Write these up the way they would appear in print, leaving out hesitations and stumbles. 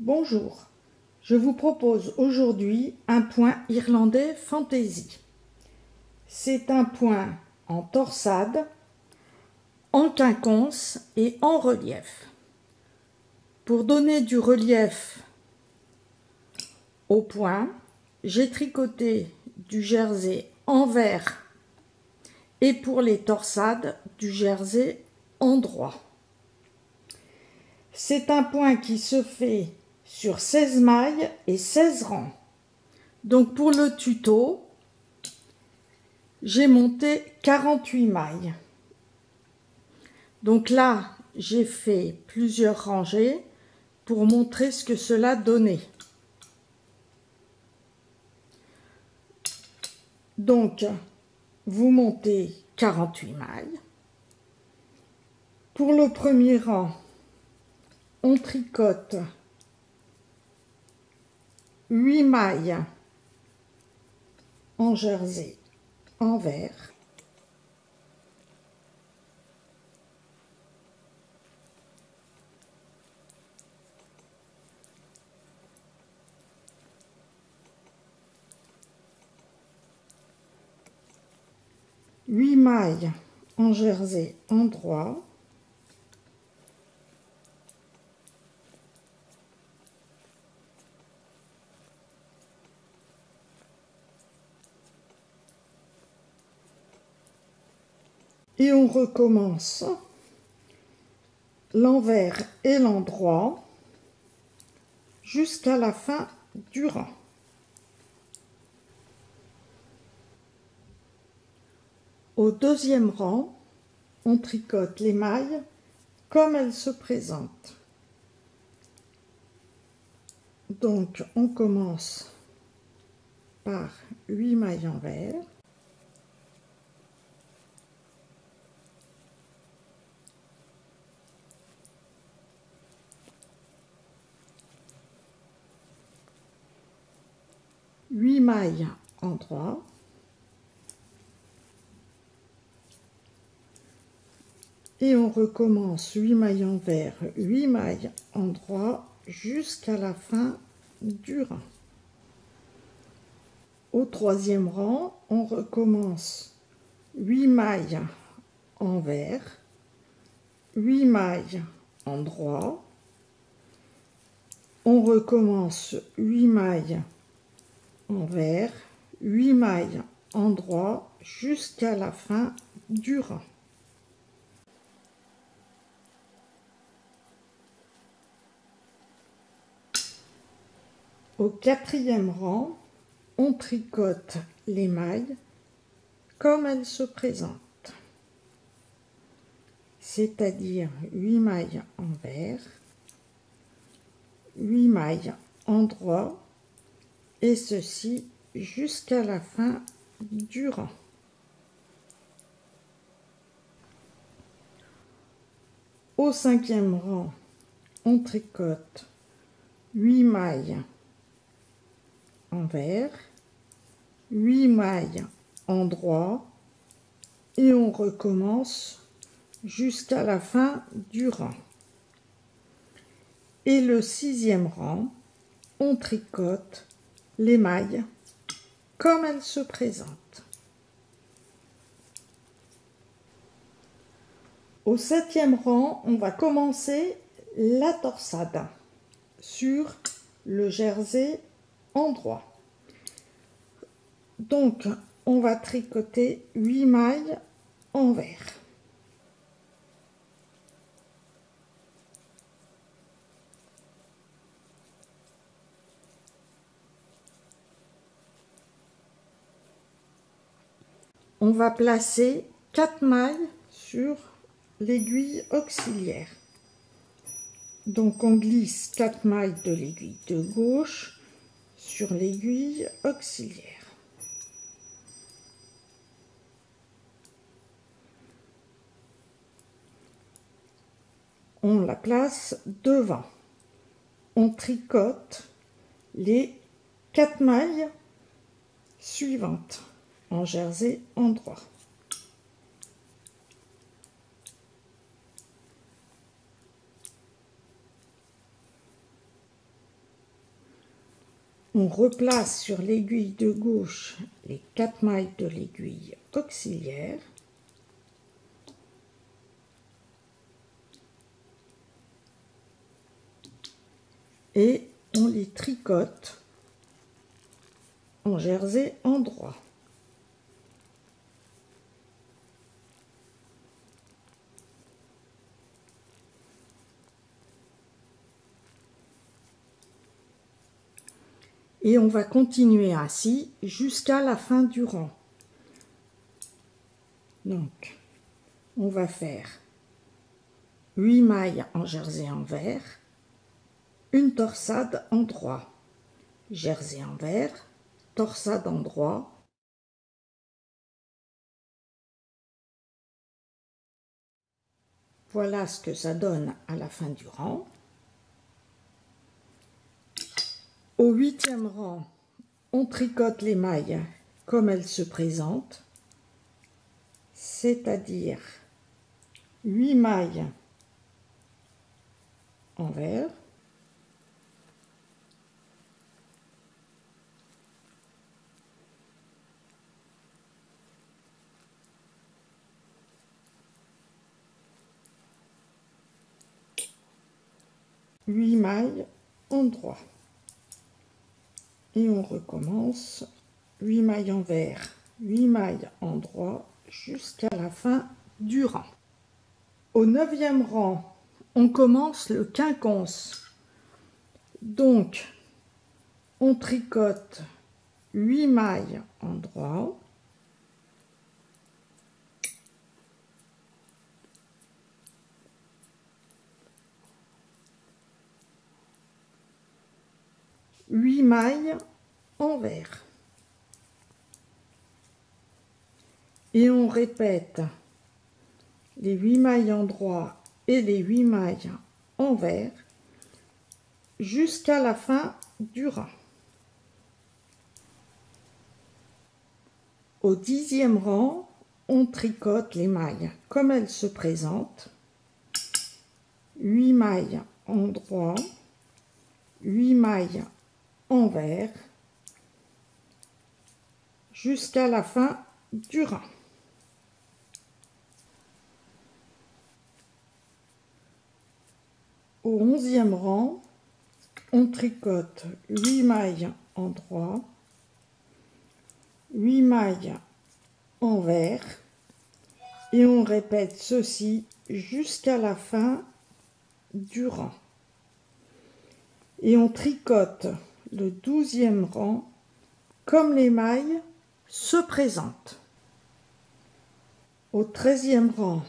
Bonjour, je vous propose aujourd'hui un point irlandais fantaisie. C'est un point en torsade, en quinconce et en relief. Pour donner du relief au point, j'ai tricoté du jersey en vert et pour les torsades, du jersey en droit. C'est un point qui se fait sur 16 mailles et 16 rangs. Donc pour le tuto, j'ai monté 48 mailles. Donc là, j'ai fait plusieurs rangées pour montrer ce que cela donnait. Donc, vous montez 48 mailles. Pour le premier rang, on tricote 8 mailles en jersey en vert. Huit mailles en jersey en droit. Et on recommence l'envers et l'endroit jusqu'à la fin du rang. Au deuxième rang, on tricote les mailles comme elles se présentent. Donc on commence par 8 mailles en vert. Huit mailles en droit. Et on recommence 8 mailles en vert, 8 mailles en droit jusqu'à la fin du rang. Au troisième rang, on recommence 8 mailles en vert, 8 mailles en droit. On recommence 8 mailles en vert, 8 mailles en droit jusqu'à la fin du rang. Au quatrième rang, on tricote les mailles comme elles se présentent, c'est-à-dire 8 mailles en vert, 8 mailles en droit, et ceci jusqu'à la fin du rang. Au cinquième rang, on tricote 8 mailles en vert, 8 mailles en droit, et on recommence jusqu'à la fin du rang. Et le sixième rang, on tricote les mailles comme elles se présentent. Au septième rang, on va commencer la torsade sur le jersey en droit. Donc, on va tricoter 8 mailles en vert. On va placer 4 mailles sur l'aiguille auxiliaire. Donc on glisse 4 mailles de l'aiguille de gauche sur l'aiguille auxiliaire. On la place devant. On tricote les 4 mailles suivantes en jersey en droit. On replace sur l'aiguille de gauche les 4 mailles de l'aiguille auxiliaire. Et on les tricote en jersey endroit. Et on va continuer ainsi jusqu'à la fin du rang. Donc, on va faire 8 mailles en jersey envers, une torsade endroit, jersey envers, torsade endroit, voilà ce que ça donne à la fin du rang. Au 8e rang, on tricote les mailles comme elles se présentent, c'est-à-dire 8 mailles envers, huit mailles endroit. Et on recommence 8 mailles envers, 8 mailles endroit jusqu'à la fin du rang. Au 9e rang, on commence le quinconce. Donc, on tricote 8 mailles endroit, huit mailles envers. Et on répète les 8 mailles endroit et les 8 mailles envers jusqu'à la fin du rang. Au 10e rang, on tricote les mailles comme elles se présentent, 8 mailles endroit, 8 mailles envers jusqu'à la fin du rang. Au 11e rang, on tricote 8 mailles endroit, 8 mailles envers et on répète ceci jusqu'à la fin du rang. Et on tricote le 12e rang comme les mailles se présentent. Au 13e rang,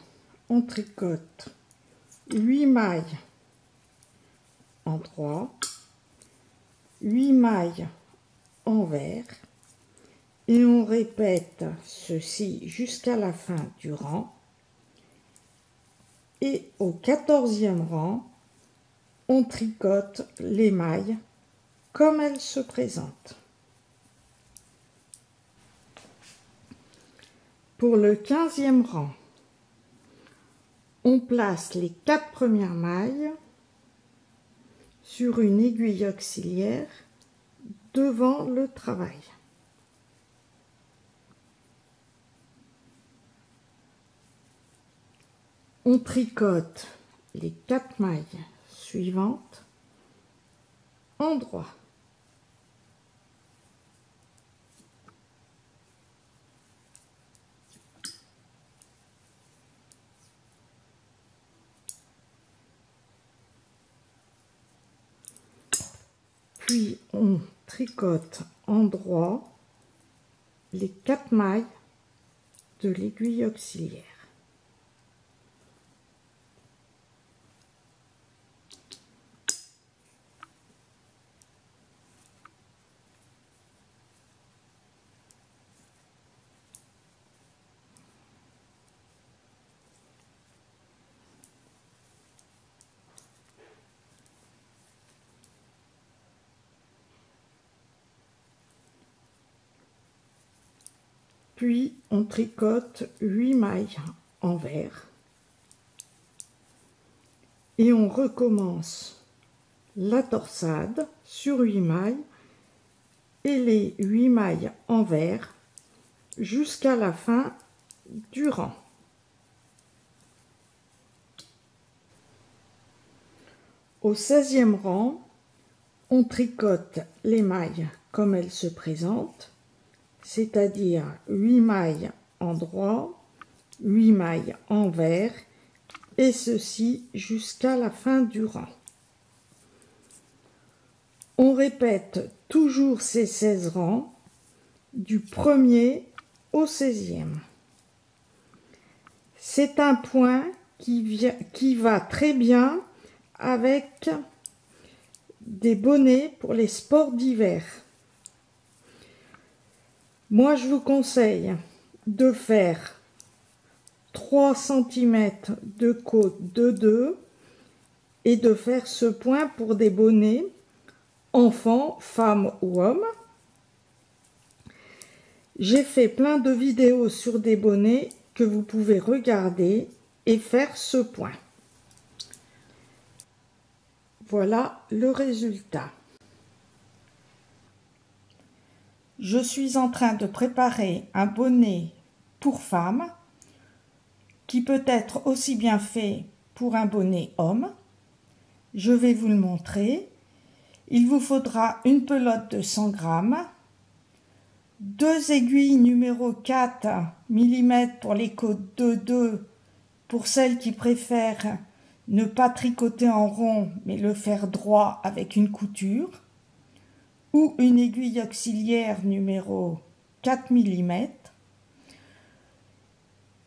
on tricote 8 mailles endroit, 8 mailles envers et on répète ceci jusqu'à la fin du rang. Et au 14e rang, on tricote les mailles comme elles se présentent. Pour le 15e rang, on place les 4 premières mailles sur une aiguille auxiliaire devant le travail. On tricote les 4 mailles suivantes endroit. Puis on tricote endroit les 4 mailles de l'aiguille auxiliaire. Puis on tricote 8 mailles envers et on recommence la torsade sur 8 mailles et les 8 mailles envers jusqu'à la fin du rang. Au 16e rang, on tricote les mailles comme elles se présentent, c'est-à-dire 8 mailles en droit, 8 mailles envers, et ceci jusqu'à la fin du rang. On répète toujours ces 16 rangs, du 1er au 16e. C'est un point qui va très bien avec des bonnets pour les sports d'hiver. Moi, je vous conseille de faire 3 cm de côte de 2 et de faire ce point pour des bonnets enfants, femmes ou hommes. J'ai fait plein de vidéos sur des bonnets que vous pouvez regarder et faire ce point. Voilà le résultat. Je suis en train de préparer un bonnet pour femme qui peut être aussi bien fait pour un bonnet homme. Je vais vous le montrer. Il vous faudra une pelote de 100 grammes, 2 aiguilles numéro 4 mm pour les côtes de 2 pour celles qui préfèrent ne pas tricoter en rond mais le faire droit avec une couture, ou une aiguille auxiliaire numéro 4 mm,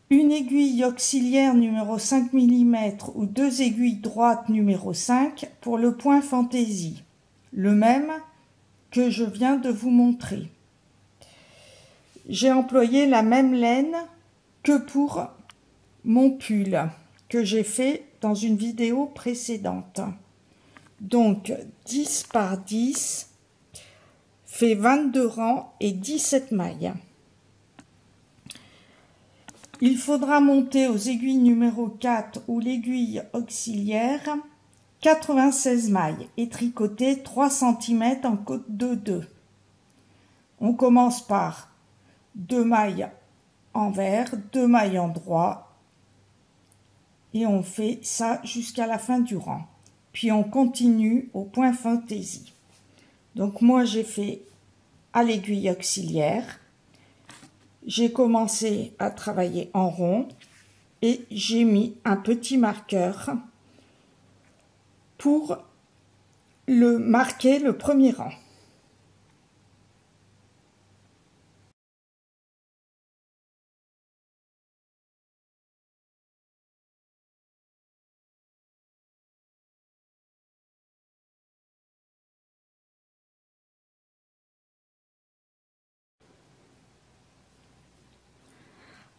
une aiguille auxiliaire numéro 5 mm ou 2 aiguilles droites numéro 5 pour le point fantaisie, le même que je viens de vous montrer. J'ai employé la même laine que pour mon pull que j'ai fait dans une vidéo précédente. Donc 10 par 10 fait 22 rangs et 17 mailles. Il faudra monter aux aiguilles numéro 4 ou l'aiguille auxiliaire 96 mailles et tricoter 3 cm en côte de 2. On commence par 2 mailles envers, 2 mailles en droit et on fait ça jusqu'à la fin du rang. Puis on continue au point fantaisie. Donc moi j'ai fait à l'aiguille auxiliaire, j'ai commencé à travailler en rond et j'ai mis un petit marqueur pour le marquer le premier rang.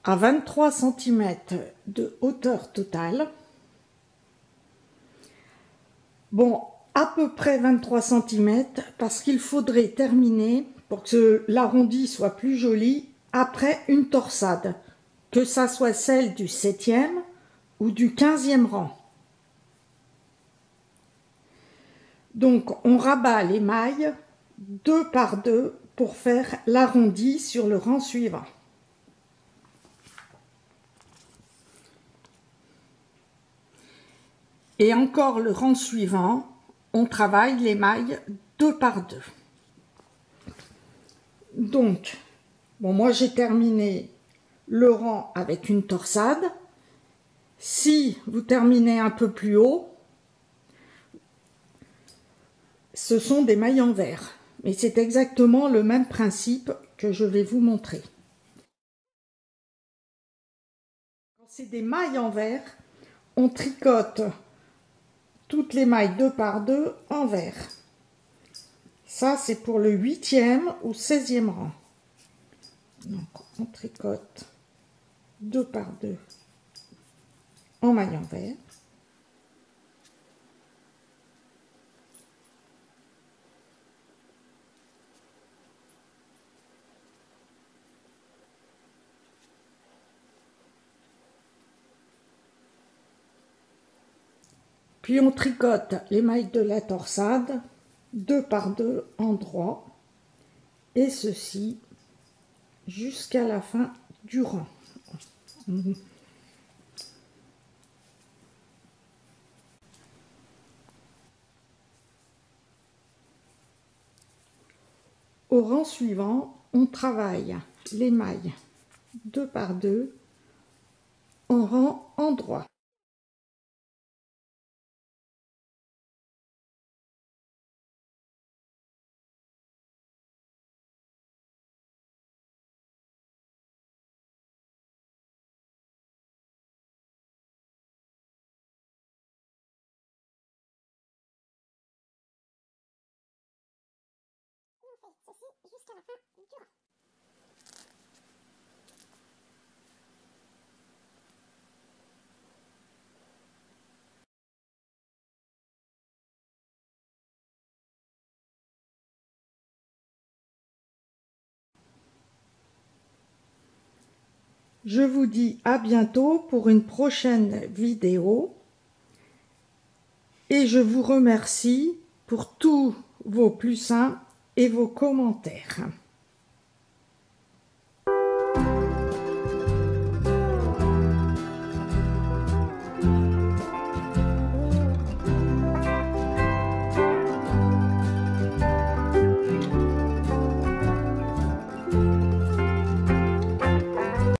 À 23 cm de hauteur totale, bon, à peu près 23 cm parce qu'il faudrait terminer pour que l'arrondi soit plus joli après une torsade, que ça soit celle du 7e ou du 15e rang. Donc on rabat les mailles 2 par 2 pour faire l'arrondi sur le rang suivant. Et encore le rang suivant, on travaille les mailles 2 par 2. Donc, bon, moi j'ai terminé le rang avec une torsade. Si vous terminez un peu plus haut, ce sont des mailles envers. Mais c'est exactement le même principe que je vais vous montrer. Quand c'est des mailles envers, on tricote toutes les mailles 2 par 2 envers. Ça, c'est pour le 8e ou 16e rang. Donc, on tricote 2 par 2 en maille envers. Puis on tricote les mailles de la torsade 2 par 2 en droit et ceci jusqu'à la fin du rang. Au rang suivant, on travaille les mailles 2 par 2 en rang endroit. Ceci jusqu'à la fin du rang. Je vous dis à bientôt pour une prochaine vidéo et je vous remercie pour tous vos plus 1 et vos commentaires.